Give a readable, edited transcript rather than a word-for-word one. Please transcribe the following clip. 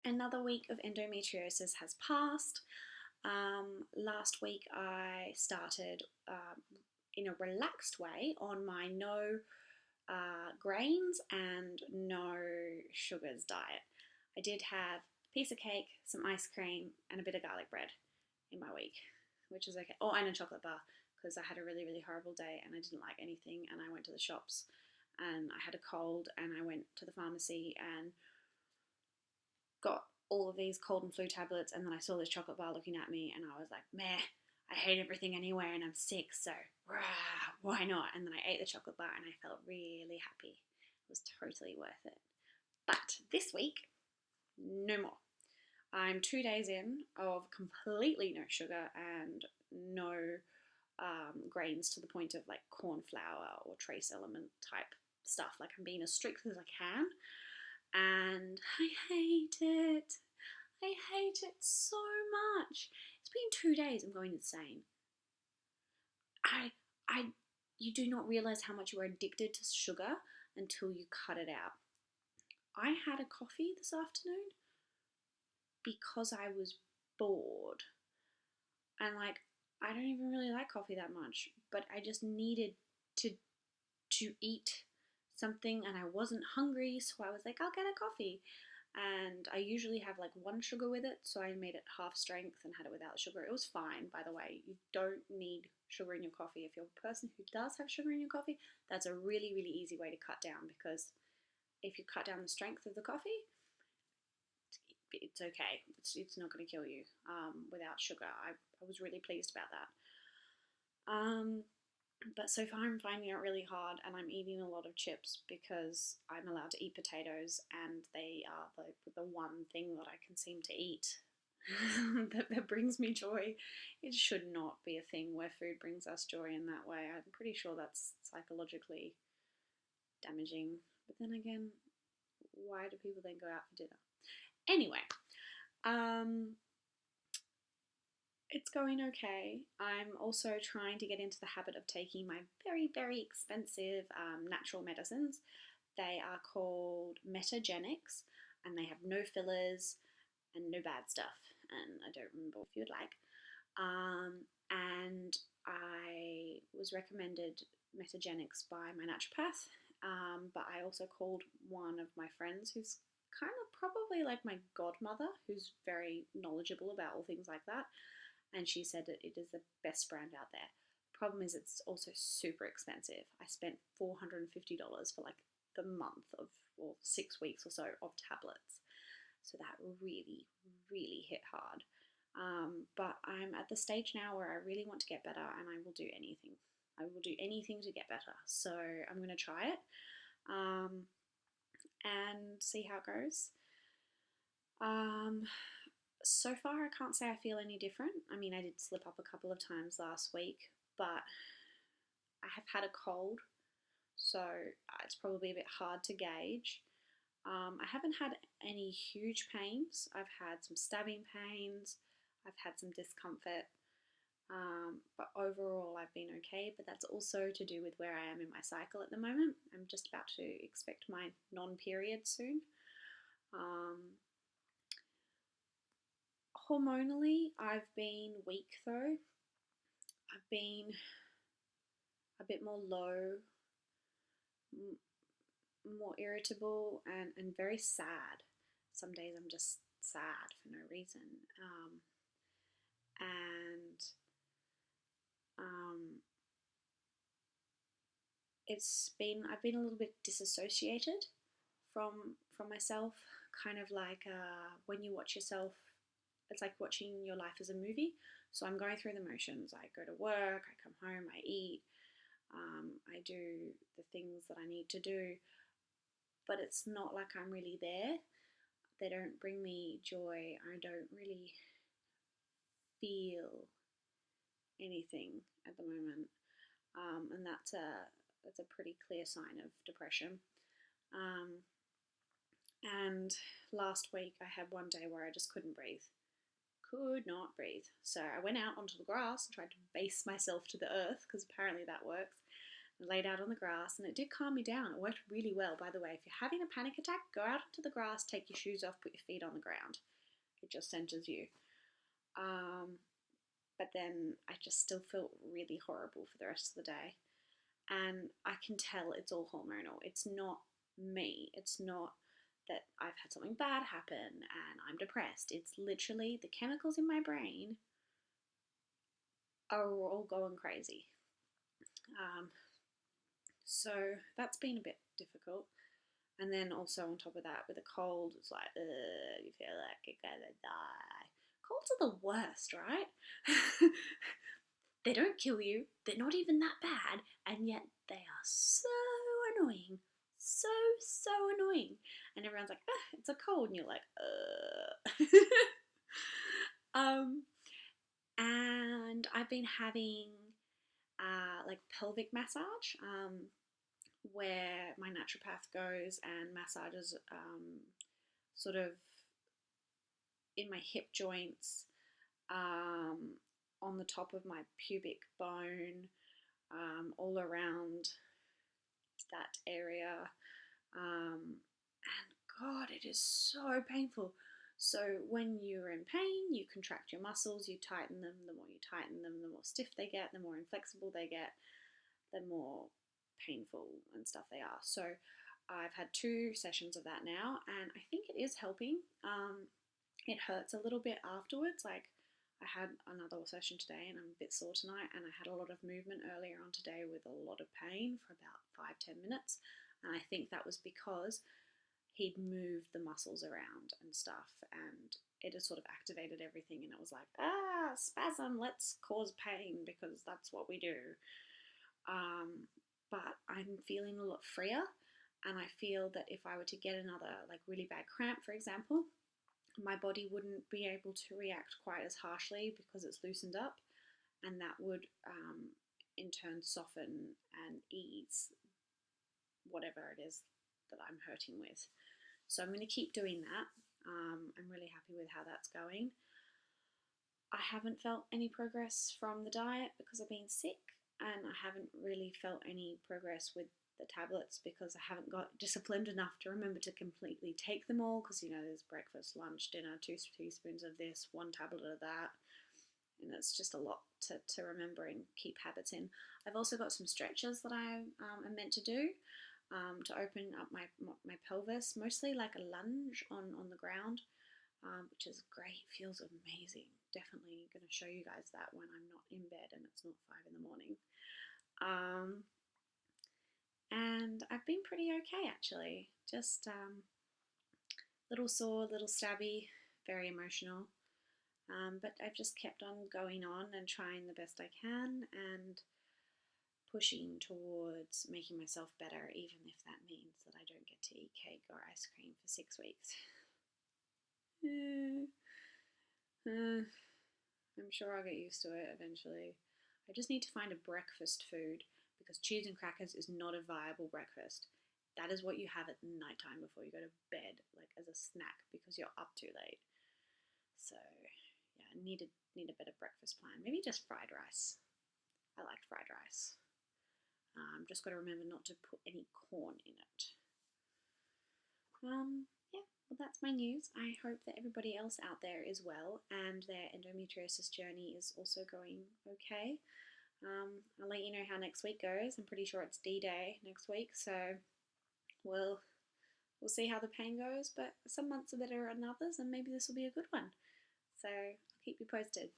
Another week of endometriosis has passed. Last week I started in a relaxed way on my no grains and no sugars diet. I did have a piece of cake, some ice cream, and a bit of garlic bread in my week, which is okay. Oh, and a chocolate bar because I had a really, really horrible day and I didn't like anything, and I went to the shops and I had a cold and I went to the pharmacy and got all of these cold and flu tablets, and then I saw this chocolate bar looking at me and I was like, meh, I hate everything anyway and I'm sick, so rah, why not? And then I ate the chocolate bar and I felt really happy. It was totally worth it. But this week, no more. I'm 2 days in of completely no sugar and no grains, to the point of like corn flour or trace element type stuff. Like, I'm being as strict as I can, and I hate it. I hate it so much. It's been 2 days. I'm going insane. I, you do not realize how much you are addicted to sugar until you cut it out. I had a coffee this afternoon because I was bored. And like, I don't even really like coffee that much, but I just needed to eat something and I wasn't hungry, so I was like, I'll get a coffee. And I usually have like one sugar with it, so I made it half strength and had it without sugar. It was fine, by the way. You don't need sugar in your coffee. If you're a person who does have sugar in your coffee, that's a really, really easy way to cut down, because if you cut down the strength of the coffee, it's okay. It's not going to kill you without sugar. I was really pleased about that. But so far I'm finding it really hard, and I'm eating a lot of chips because I'm allowed to eat potatoes, and they are the one thing that I can seem to eat that brings me joy. It should not be a thing where food brings us joy in that way. I'm pretty sure that's psychologically damaging. But then again, why do people then go out for dinner? Anyway, it's going okay. I'm also trying to get into the habit of taking my very, very expensive natural medicines. They are called Metagenics, and they have no fillers and no bad stuff. And I don't remember if you'd like. And I was recommended Metagenics by my naturopath, but I also called one of my friends who's kind of probably like my godmother, who's very knowledgeable about all things like that. And she said that it is the best brand out there. Problem is, it's also super expensive. I spent $450 for like the month of, or 6 weeks or so of tablets. So that really, really hit hard. But I'm at the stage now where I really want to get better, and I will do anything. I will do anything to get better. So I'm going to try it and see how it goes. So far, I can't say I feel any different. I mean, I did slip up a couple of times last week, but I have had a cold, so it's probably a bit hard to gauge. I haven't had any huge pains. I've had some stabbing pains. I've had some discomfort. But overall, I've been okay. But that's also to do with where I am in my cycle at the moment. I'm just about to expect my non-period soon. Hormonally, I've been weak though. I've been a bit more low, more irritable, and very sad. Some days I'm just sad for no reason. And I've been a little bit disassociated from myself, kind of like when you watch yourself, it's like watching your life as a movie. So I'm going through the motions. I go to work, I come home, I eat, I do the things that I need to do, but it's not like I'm really there. They don't bring me joy. I don't really feel anything at the moment, and that's a pretty clear sign of depression. And last week I had one day where I just couldn't breathe. Could not breathe. So I went out onto the grass and tried to base myself to the earth, because apparently that works. I laid out on the grass, and it did calm me down. It worked really well, by the way. If you're having a panic attack, go out into the grass, take your shoes off, put your feet on the ground. It just centers you. But then I just still felt really horrible for the rest of the day. And I can tell it's all hormonal. It's not me. It's not that I've had something bad happen and I'm depressed. It's literally the chemicals in my brain are all going crazy. So that's been a bit difficult. And then also on top of that, with a cold, it's like, you feel like you're gonna die. Colds are the worst, right? They don't kill you, they're not even that bad, and yet they are so annoying. So annoying. And everyone's like, it's a cold, and you're like, and I've been having like pelvic massage, where my naturopath goes and massages sort of in my hip joints, on the top of my pubic bone, all around that area. And God, it is so painful. So when you're in pain, you contract your muscles, you tighten them. The more you tighten them, the more stiff they get, the more inflexible they get, the more painful and stuff they are. So I've had 2 sessions of that now, and I think it is helping. It hurts a little bit afterwards. Like, I had another session today and I'm a bit sore tonight, and I had a lot of movement earlier on today with a lot of pain for about 5-10 minutes, and I think that was because he'd moved the muscles around and stuff, and it had sort of activated everything, and it was like, spasm, let's cause pain because that's what we do. But I'm feeling a lot freer, and I feel that if I were to get another like really bad cramp, for example, my body wouldn't be able to react quite as harshly because it's loosened up, and that would in turn soften and ease whatever it is that I'm hurting with. So I'm going to keep doing that. I'm really happy with how that's going. I haven't felt any progress from the diet because I've been sick, and I haven't really felt any progress with the tablets because I haven't got disciplined enough to remember to completely take them all, because there's breakfast, lunch, dinner, 2 teaspoons of this, 1 tablet of that, and it's just a lot to remember and keep habits in. I've also got some stretches that I am meant to do to open up my pelvis, mostly like a lunge on the ground, which is great, feels amazing. Definitely going to show you guys that when I'm not in bed and it's not 5 in the morning. And I've been pretty okay, actually. Just little sore, little stabby, very emotional. But I've just kept on going on and trying the best I can and pushing towards making myself better, even if that means that I don't get to eat cake or ice cream for 6 weeks. I'm sure I'll get used to it eventually. I just need to find a breakfast food, because cheese and crackers is not a viable breakfast. That is what you have at nighttime before you go to bed, like as a snack, because you're up too late. So yeah, I need a better breakfast plan. Maybe just fried rice. I like fried rice. Just got to remember not to put any corn in it. Yeah, well, that's my news. I hope that everybody else out there is well and their endometriosis journey is also going okay. I'll let you know how next week goes. I'm pretty sure it's D-Day next week, so we'll see how the pain goes, but some months are better than others, and maybe this will be a good one. So I'll keep you posted.